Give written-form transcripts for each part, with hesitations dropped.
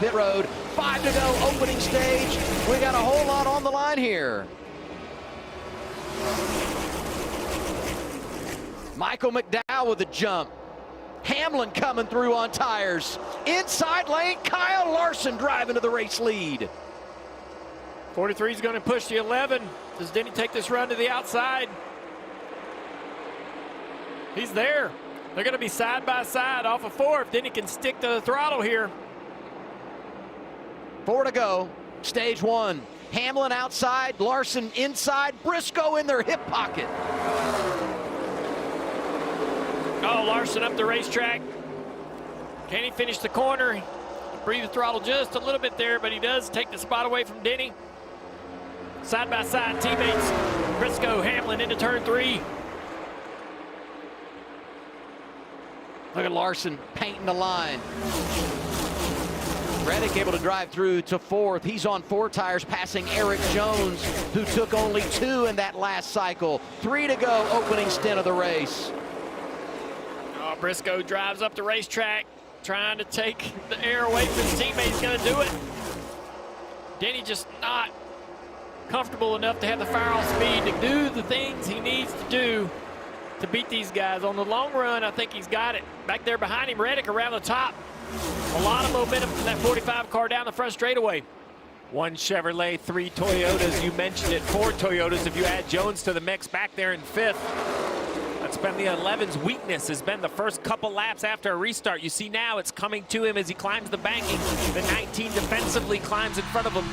pit road. 5 to go, opening stage. We got a whole lot on the line here. Michael McDowell with a jump. Hamlin coming through on tires. Inside lane, Kyle Larson driving to the race lead. 43 is going to push the 11. Does Denny take this run to the outside? He's there. They're going to be side by side off of 4 if Denny can stick to the throttle here. 4 to go, stage 1. Hamlin outside, Larson inside, Briscoe in their hip pocket. Oh, Larson up the racetrack. Can he finish the corner? Breathe the throttle just a little bit there, but he does take the spot away from Denny. Side by side teammates, Briscoe, Hamlin into turn 3. Look at Larson painting the line. Reddick able to drive through to 4th. He's on 4 tires, passing Eric Jones, who took only 2 in that last cycle. 3 to go, opening stint of the race. Oh, Briscoe drives up the racetrack, trying to take the air away from his teammate. He's going to do it. Denny just not comfortable enough to have the fire-off speed to do the things he needs to do to beat these guys. On the long run, I think he's got it. Back there behind him, Reddick around the top. A lot of momentum from that 45 car down the front straightaway. 1 Chevrolet, 3 Toyotas. You mentioned it, 4 Toyotas if you add Jones to the mix back there in 5th. That's been the 11's weakness, has been the first couple laps after a restart. You see now it's coming to him as he climbs the banking. The 19 defensively climbs in front of him.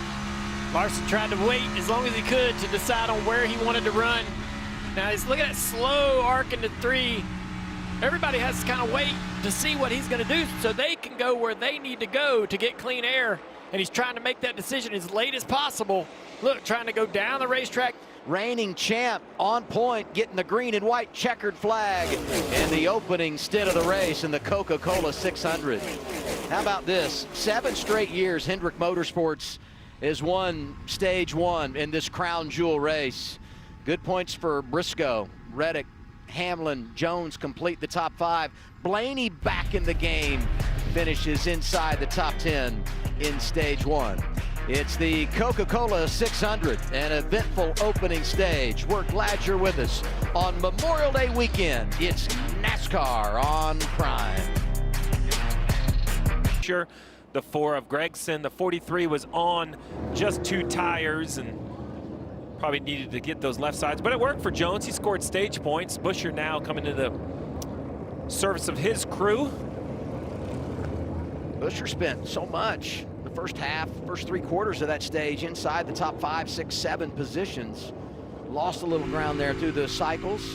Larson tried to wait as long as he could to decide on where he wanted to run. Now he's looking at slow arc into 3. Everybody has to kind of wait to see what he's going to do so they can go where they need to go to get clean air. And he's trying to make that decision as late as possible. Look, trying to go down the racetrack. Reigning champ on point, getting the green and white checkered flag in the opening stint of the race in the Coca-Cola 600. How about this? 7 straight years Hendrick Motorsports has won stage 1 in this crown jewel race. Good points for Briscoe, Reddick, Hamlin, Jones complete the top 5. Blaney back in the game, finishes inside the top 10 in stage 1. It's the Coca-Cola 600, an eventful opening stage. We're glad you're with us on Memorial Day weekend. It's NASCAR on Prime. Sure, the 4 of Gregson, the 43 was on just 2 tires and probably needed to get those left sides, but it worked for Jones. He scored stage points. Buscher now coming to the service of his crew. Buscher spent so much the first half, first 3 quarters of that stage inside the top 5, 6, 7 positions. Lost a little ground there through the cycles.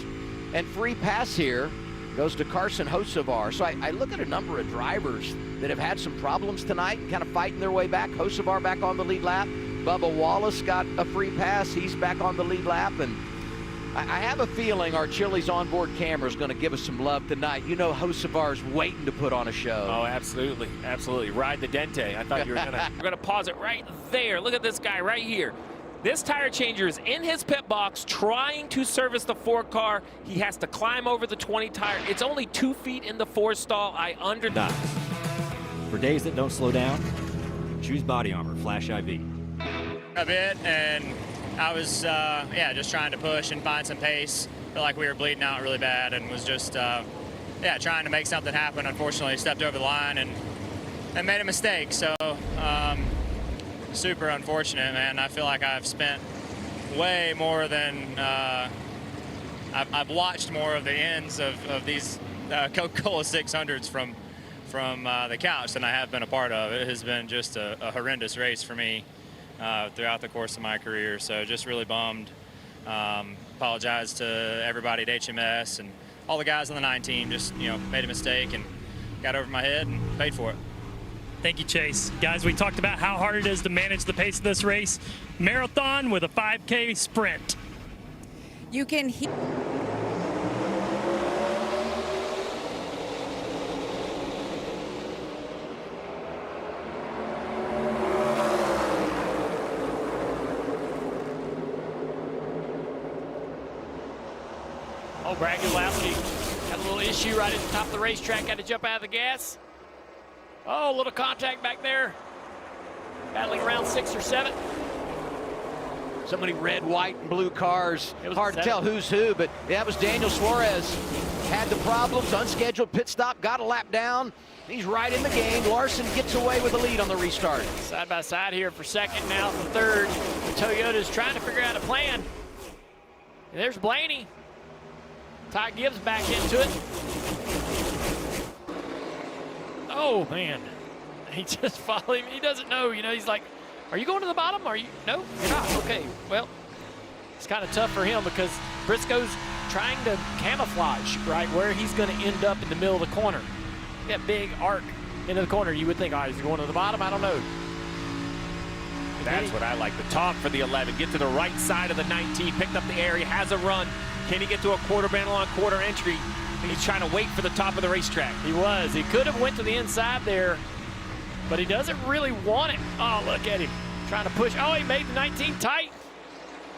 And free pass here goes to Carson Hocevar. So I look at a number of drivers that have had some problems tonight, kind of fighting their way back. Hocevar back on the lead lap. Bubba Wallace got a free pass. He's back on the lead lap. And I have a feeling our Chili's onboard camera is going to give us some love tonight. You know Hocevar's waiting to put on a show. Oh, absolutely. Absolutely. Ride the Dente. I thought you were going to pause it right there. Look at this guy right here. This tire changer is in his pit box trying to service the 4 car. He has to climb over the 20 tire. It's only 2 feet in the 4 stall. I underdone. For days that don't slow down, choose Body Armor Flash IV. A bit, and I was just trying to push and find some pace. Felt like we were bleeding out really bad and was just trying to make something happen. Unfortunately, stepped over the line and made a mistake. So super unfortunate, man. I feel like I've spent way more than I've watched more of the ends of these Coca-Cola 600s from the couch than I have been a part of. It has been just a horrendous race for me throughout the course of my career. So just really bummed. Apologize to everybody at HMS and all the guys on the 9 team. Just, made a mistake and got over my head and paid for it. Thank you, Chase. Guys, we talked about how hard it is to manage the pace of this race. Marathon with a 5K sprint. You can hear. Oh, Brad Gulowski had a little issue right at the top of the racetrack. Had to jump out of the gas. Oh, a little contact back there. battling around 6 or 7. So many red, white, and blue cars. It was Hard to tell who's who, but that was Daniel Suarez. Had the problems, unscheduled pit stop, got a lap down. He's right in the game. Larson gets away with the lead on the restart. Side by side here for second, now for third. Toyota's trying to figure out a plan. And there's Blaney. Ty Gibbs back into it. Oh, man. He just followed him. He doesn't know. You know, he's like, are you going to the bottom? Are you? No, you're not. Okay, well, it's kind of tough for him because Briscoe's trying to camouflage, right, where he's going to end up in the middle of the corner. That big arc into the corner. You would think, oh, he's going to the bottom. I don't know. That's what I like. The talk for the 11. Get to the right side of the 19. Picked up the area. Has a run. Can he get to a quarter panel on quarter entry? He's trying to wait for the top of the racetrack. He was. He could have went to the inside there, but he doesn't really want it. Oh, look at him. Trying to push. Oh, he made the 19 tight.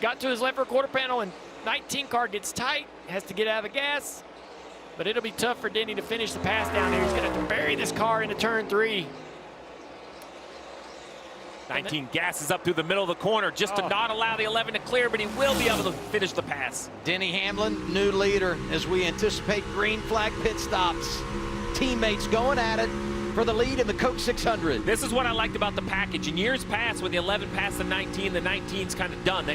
Got to his left rear quarter panel, and 19 car gets tight. Has to get out of the gas. But it'll be tough for Denny to finish the pass down here. He's going to have to bury this car into turn 3. 19 gasses up through the middle of the corner just to not allow the 11 to clear, but he will be able to finish the pass. Denny Hamlin, new leader, as we anticipate green flag pit stops. Teammates going at it for the lead in the Coke 600. This is what I liked about the package. In years past, when the 11 passed the 19, the 19's kind of done.